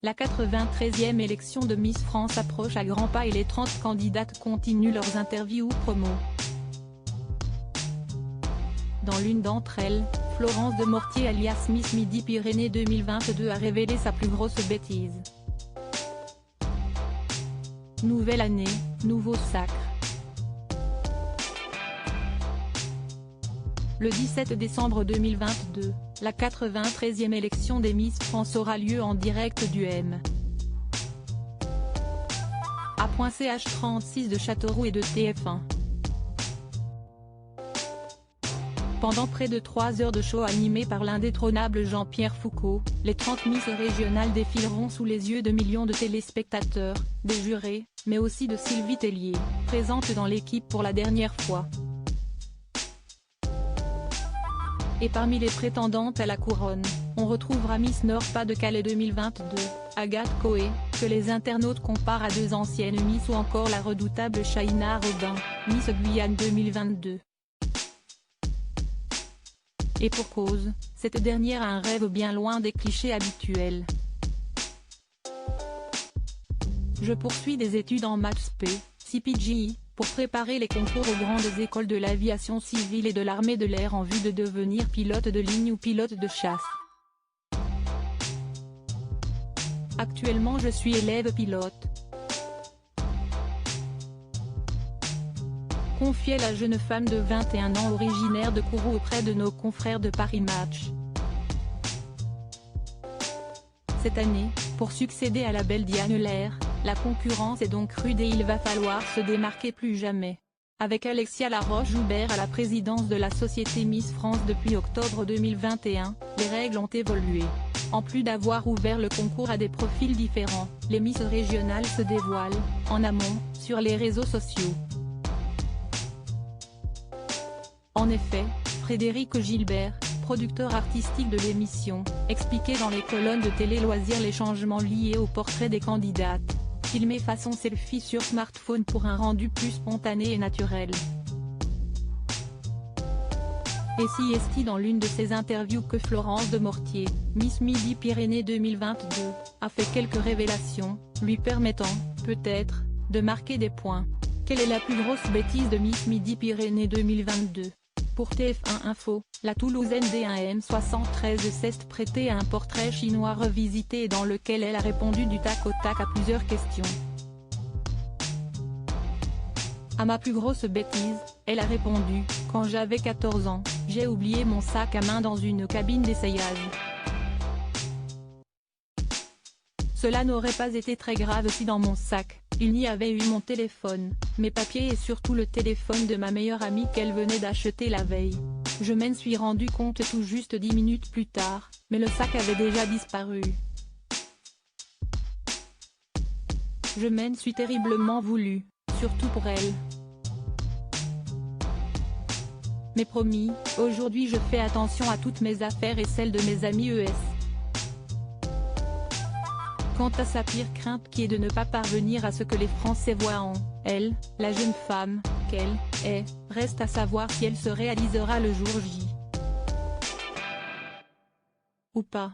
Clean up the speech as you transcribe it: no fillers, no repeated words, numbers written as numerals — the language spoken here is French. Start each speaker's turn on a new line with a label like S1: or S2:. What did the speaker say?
S1: La 93e élection de Miss France approche à grands pas et les 30 candidates continuent leurs interviews promo. Dans l'une d'entre elles, Florence de Mortier alias Miss Midi-Pyrénées 2022 a révélé sa plus grosse bêtise. Nouvelle année, nouveau sacre. Le 17 décembre 2022, la 93e élection des Miss France aura lieu en direct du M.A.ch36 de Châteauroux et de TF1. Pendant près de 3 heures de show animé par l'indétrônable Jean-Pierre Foucault, les 30 Miss régionales défileront sous les yeux de millions de téléspectateurs, des jurés, mais aussi de Sylvie Tellier, présente dans l'équipe pour la dernière fois. Et parmi les prétendantes à la couronne, on retrouvera Miss Nord-Pas-de-Calais 2022, Agathe Coé, que les internautes comparent à deux anciennes Miss ou encore la redoutable Shaina Robin, Miss Guyane 2022. Et pour cause, cette dernière a un rêve bien loin des clichés habituels. Je poursuis des études en maths P, CPGI, pour préparer les concours aux grandes écoles de l'aviation civile et de l'armée de l'air en vue de devenir pilote de ligne ou pilote de chasse. Actuellement je suis élève pilote. Confiait la jeune femme de 21 ans originaire de Kourou auprès de nos confrères de Paris Match. Cette année, pour succéder à la belle Diane Lair, la concurrence est donc rude et il va falloir se démarquer plus jamais. Avec Alexia Laroche-Joubert à la présidence de la société Miss France depuis octobre 2021, les règles ont évolué. En plus d'avoir ouvert le concours à des profils différents, les Miss régionales se dévoilent, en amont, sur les réseaux sociaux. En effet, Frédéric Gilbert, producteur artistique de l'émission, expliquait dans les colonnes de Télé Loisirs les changements liés au portrait des candidates, filmés façon selfie sur smartphone pour un rendu plus spontané et naturel. Et si est dans l'une de ses interviews que Florence de Mortier, Miss Midi-Pyrénées 2022, a fait quelques révélations, lui permettant, peut-être, de marquer des points. Quelle est la plus grosse bêtise de Miss Midi-Pyrénées 2022 ? Pour TF1 Info, la Toulousaine D1M73 s'est prêtée à un portrait chinois revisité et dans lequel elle a répondu du tac au tac à plusieurs questions. À ma plus grosse bêtise, elle a répondu, quand j'avais 14 ans, j'ai oublié mon sac à main dans une cabine d'essayage. Cela n'aurait pas été très grave si dans mon sac, il y avait eu mon téléphone, mes papiers et surtout le téléphone de ma meilleure amie qu'elle venait d'acheter la veille. Je m'en suis rendu compte tout juste 10 minutes plus tard, mais le sac avait déjà disparu. Je m'en suis terriblement voulu, surtout pour elle. Mais promis, aujourd'hui je fais attention à toutes mes affaires et celles de mes amis ES. Quant à sa pire crainte qui est de ne pas parvenir à ce que les Français voient en elle, la jeune femme qu'elle est, reste à savoir si elle se réalisera le jour J. Ou pas.